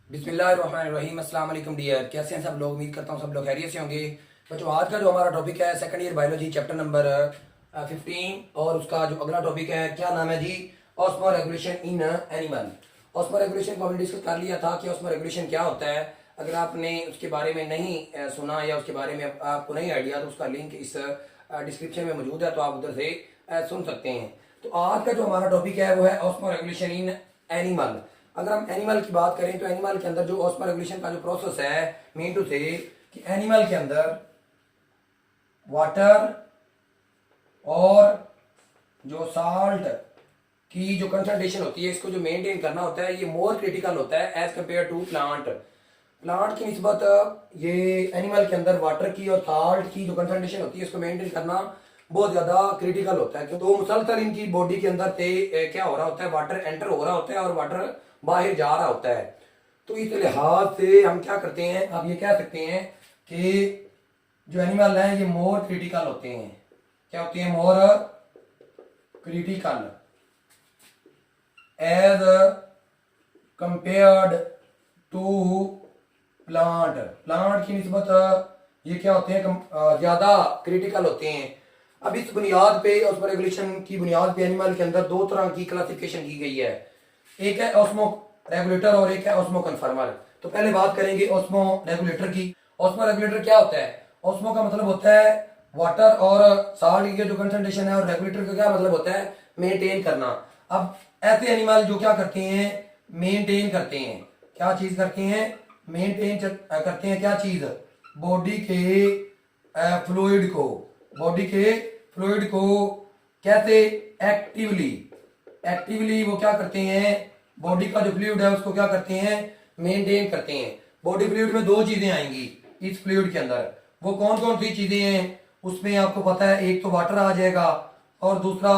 बिस्मिल्लाहिर्रहमानिर्रहीम। अस्सलाम वालेकुम डियर, कैसे हैं सब लोग। उम्मीद करता हूँ सब लोग खैरियत से होंगे। बच्चों, आज का जो हमारा टॉपिक है second year biology chapter number 15 और उसका जो अगला टॉपिक है क्या नाम है जी, osmoregulation in animal. Osmoregulation को हमने डिस्कस कर लिया था कि ऑस्मो रेगुलेशन क्या होता है। अगर आपने उसके बारे में नहीं सुना या उसके बारे में आपको नहीं आइडिया तो उसका लिंक इस डिस्क्रिप्शन में मौजूद है, तो आप उधर से सुन सकते हैं। तो आज का जो हमारा टॉपिक है वो है ऑस्मो रेगुलेशन इन एनिमल। अगर हम एनिमल की बात करें तो एनिमल के अंदर जो ऑस्मो रेगुलेशन का जो प्रोसेस है, मीन टू से कि एनिमल के अंदर वाटर और जो साल्ट की जो कंसंट्रेशन होती है, इसको जो मेंटेन करना होता है, ये मोर क्रिटिकल होता है as compare to plant. Plant की निस्बत ये एनिमल के अंदर वाटर की और साल्ट की जो कंसंट्रेशन होती है, इसको मेंटेन करना बहुत ज्यादा क्रिटिकल होता है। तो मुसलसल इनकी बॉडी के अंदर से क्या हो रहा होता है, वाटर एंटर हो रहा होता है और वाटर बाहर जा रहा होता है। तो इस लिहाज से हम क्या करते हैं, आप ये कह सकते हैं कि जो एनिमल है ये मोर क्रिटिकल होते हैं। क्या होते हैं? More critical as compared to plant. Plant की निस्बत ये क्या होते हैं, ज्यादा क्रिटिकल होते हैं। अब इस बुनियाद पे, उस रेगुलेशन की बुनियाद पे एनिमल के अंदर दो तरह की क्लासिफिकेशन की गई है। एक है ऑस्मो रेगुलेटर और एक है ऑस्मो कन्फर्मर। तो पहले बात करेंगे ऑस्मो रेगुलेटर की। ऑस्मो रेगुलेटर क्या होता है? ऑस्मो का मतलब होता है वाटर और साल्ट की जो कंसंट्रेशन है, और रेगुलेटर का क्या मतलब होता है? मेंटेन करना। अब ऐसे एनिमल जो क्या करते हैं, मेंटेन करते हैं। क्या चीज करते हैं? मेंटेन करते हैं। क्या चीज? बॉडी के फ्लूइड को। बॉडी के फ्लूइड को कैसे? एक्टिवली। एक्टिवली वो क्या करते हैं, बॉडी का जो फ्लूइड है उसको क्या करते हैं? मेंटेन करते हैं। बॉडी फ्लूइड में दो चीजें आएंगी इस फ्लूइड के अंदर। वो कौन कौन सी चीजें हैं उसमें आपको पता है? एक तो वाटर आ जाएगा और दूसरा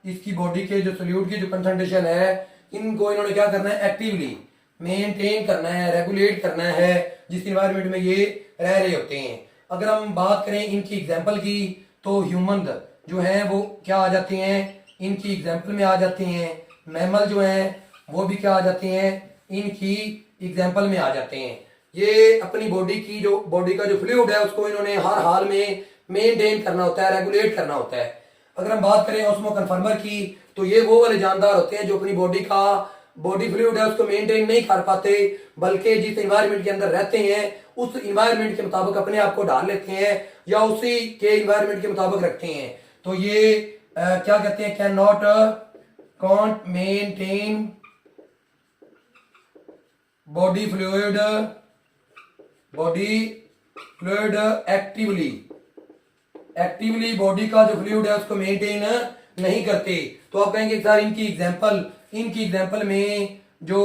इसकी बॉडी के जो फ्लूइड की जो कंसंट्रेशन है, इनको इन्होंने क्या करना है? एक्टिवली मेंटेन करना है, रेगुलेट करना है जिस इन्वायरमेंट में ये रह रहे होते हैं। अगर हम बात करें इनकी एग्जाम्पल की तो ह्यूमन जो है वो क्या आ जाते हैं, इनकी एग्जाम्पल में आ जाते हैं। मैमल जो हैं वो भी क्या आ जाते हैं, इनकी एग्जाम्पल में आ जाते हैं। ये अपनी बॉडी का जो फ्लूइड है उसको इन्होंने हर हाल में मेंटेन करना होता है, रेगुलेट करना होता है। अगर हम बात करें ऑस्मो कन्फर्मर की तो ये वो वाले जानदार होते हैं जो अपनी बॉडी फ्लूइड है उसको मेंटेन नहीं कर पाते, बल्कि जिस एनवायरनमेंट के अंदर रहते हैं उस एनवायरनमेंट के मुताबिक अपने आप को ढाल लेते हैं या उसी के एनवायरनमेंट के मुताबिक रखते हैं। तो ये क्या कहते हैं? Can not can't maintain body fluid actively body का जो फ्लूइड है उसको मेंटेन नहीं करते। तो आप कहेंगे सर इनकी एग्जांपल में जो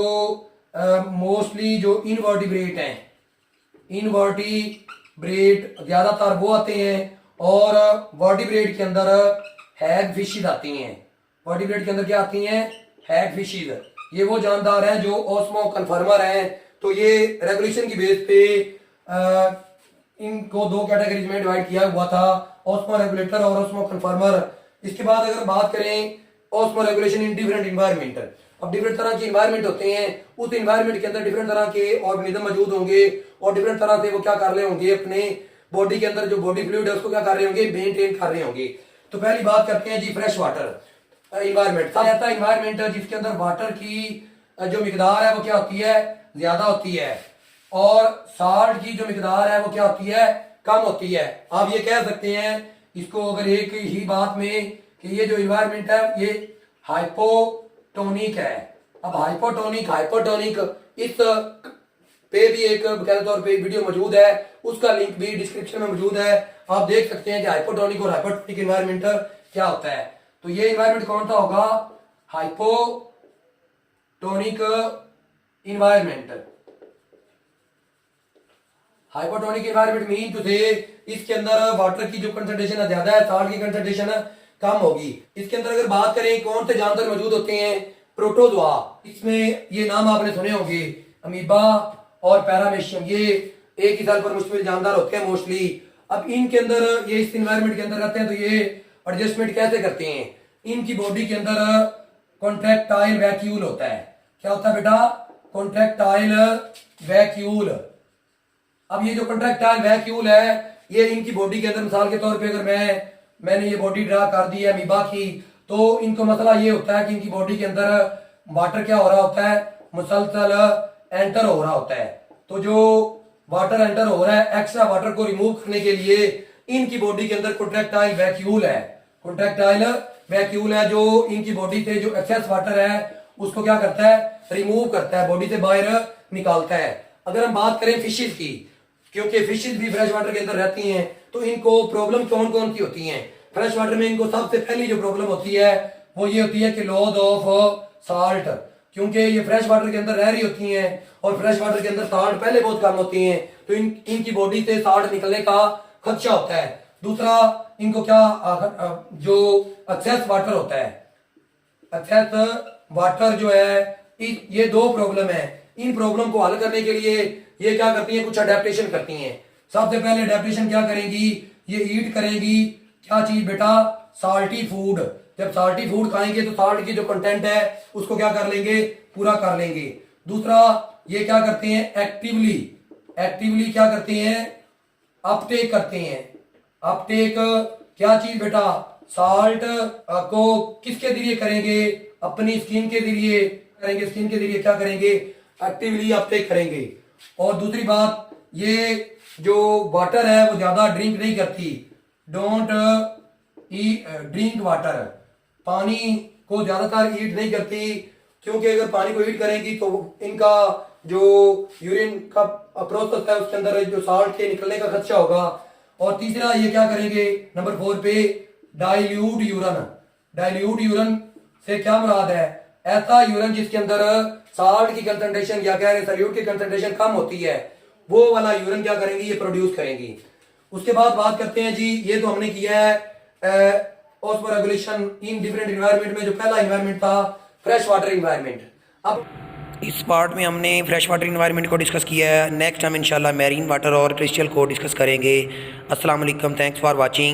मोस्टली जो इनवर्टिब्रेट हैं, इनवर्टिब्रेट ज्यादातर वो आते हैं, और वर्टिब्रेट के अंदर हैग फिशिज आती हैं। वर्टिब्रेट के अंदर क्या आती हैं? हैग फिशिज। ये वो जानदार हैं जो ऑस्मो कन्फर्मर हैं। तो ये रेगुलेशन की बेस पे इनको दो कैटेगरीज में डिवाइड किया हुआ था, ऑस्मो रेगुलेटर और ऑस्मो कन्फर्मर। इसके बाद अगर बात करें osmo regulation in different environment. अब डिफरेंट तरह के इन्वायरमेंट होते हैं, उस इन्वायरमेंट के अंदर डिफरेंट तरह के ऑर्गेनिज्म मौजूद होंगे और डिफरेंट तरह से वो क्या कर रहे होंगे, अपने बॉडी के अंदर जो बॉडी फ्लूइड है उसको क्या कर रहे होंगे? मेंटेन कर रहे होंगे। तो पहली बात करते हैं जी फ्रेश वाटर इन्वायरमेंट। ऐसा इन्वायरमेंट जिसके अंदर वाटर की जो मिकदार है वो क्या होती है? ज्यादा होती है, और साल्ट की जो मिकदार है वो क्या होती है? कम होती है। आप ये कह सकते हैं इसको अगर एक ही बात में कि ये जो इन्वायरमेंट है ये हाइपोटोनिक है। अब हाइपोटोनिक इस पे भी एक बकायदा तौर पे वीडियो मौजूद है, उसका लिंक भी डिस्क्रिप्शन में मौजूद है। आप देख सकते हैं कि हाइपोटोनिक और हाइपोटोनिक इन्वायरमेंट क्या होता है। तो ये इन्वायरमेंट कौन सा होगा? Hypotonic environment. Hypotonic environment mean to say इसके अंदर वाटर की जो कंसंट्रेशन है ज्यादा है, साल्ट की कंसंट्रेशन कम होगी। इसके अंदर अगर बात करें कौन से जानवर मौजूद होते हैं? प्रोटोजोआ। इसमें ये नाम आपने सुने होंगे, अमीबा और पैरामेशियम। ये एक ही साल पर मुश्तमिल जानदार होते हैं मोस्टली। अब इनके अंदर ये इस इन्वायरमेंट के अंदर रहते हैं तो ये एडजस्टमेंट कैसे करते हैं? इनकी बॉडी के अंदर कॉन्ट्रैक्टाइल वैक्यूल होता है। क्या होता है बेटा? Contractile vacuole. अब ये जो कंट्रैक्टाइल वैक्यूल है, ये इनकी बॉडी के अंदर मिसाल के तौर पे अगर मैंने ये बॉडी ड्रा कर दी है अमीबा की, तो इनको मसला ये होता है कि इनकी बॉडी के अंदर वाटर क्या हो रहा होता है, मुसलसल एंटर हो रहा होता है। तो जो वाटर एंटर हो रहा है, एक्स्ट्रा वाटर को रिमूव करने के लिए इनकी बॉडी के अंदर कॉन्ट्रैक्टाइल वैक्यूल है। कॉन्ट्रैक्टाइल वैक्यूल है जो इनकी बॉडी से जो एक्सेस वाटर है उसको क्या करता है, रिमूव करता है, बॉडी से बाहर निकालता है। अगर हम बात करें फिशेज की, क्योंकि फिशेज भी फ्रेश वाटर के अंदर रहती हैं, तो इनको प्रॉब्लम कौन कौन सी होती हैं। फ्रेश वाटर में इनको सबसे पहली जो प्रॉब्लम होती है वो ये होती है कि लॉस ऑफ साल्ट, क्योंकि ये फ्रेश वाटर के अंदर रह रही होती हैं और फ्रेश वाटर के अंदर साल्ट पहले बहुत कम होती हैं, तो इनकी बॉडी से साल्ट निकलने का खदशा होता है। दूसरा, इनको क्या जो एक्सेस वाटर होता है, एक्सेस वाटर जो है, ये दो प्रॉब्लम है। इन प्रॉब्लम को हल करने के लिए ये क्या करती हैं, कुछ अडेप्टेशन करती हैं। सबसे पहले अडेप्टेशन क्या करेंगी, ये ईट करेंगी क्या चीज बेटा, साल्टी फूड। जब साल्टी फूड खाएंगे तो साल्ट की जो कंटेंट है उसको क्या कर लेंगे, पूरा कर लेंगे। दूसरा, ये क्या करते हैं, एक्टिवली क्या करते हैं, अपटेक करते हैं। अपटेक क्या चीज बेटा, साल्ट को किसके जरिए करेंगे, अपनी स्किन के जरिए करेंगे। स्किन के जरिए क्या करेंगे, एक्टिवली अपटेक करेंगे। और दूसरी बात, ये जो वाटर है वो ज्यादा ड्रिंक नहीं करती, डोंट ड्रिंक वाटर, पानी को ज्यादातर ईट नहीं करती, क्योंकि अगर पानी को ईट करेंगी तो इनका जो यूरिन का प्रोसेस है उसके अंदर जो साल्ट के निकलने का खदशा होगा। और तीसरा, ये क्या करेंगे, नंबर 4 पे, डाइल्यूट यूरन। डाइल्यूट यूरन से क्या मुराद है, ऐसा यूरन जिसके अंदर साल्ट की कंसंट्रेशन या कह रहे सल्यूट की कंसंट्रेशन कम होती है, वो वाला यूरन क्या करेंगी, ये प्रोड्यूस करेंगी। उसके बाद बात करते हैं जी, ये तो हमने किया है ऑस्मोरेगुलेशन इन डिफरेंट एनवायरनमेंट में। जो पहला एनवायरनमेंट था फ्रेश वाटर एनवायरनमेंट। अब इस पार्ट में हमने फ्रेश वाटर एनवायरनमेंट को डिस्कस किया है। नेक्स्ट हम इंशाल्लाह मैरीन वाटर और क्रिस्टल को डिस्कस करेंगे। अस्सलाम वालेकुम, थैंक्स फॉर वाचिंग।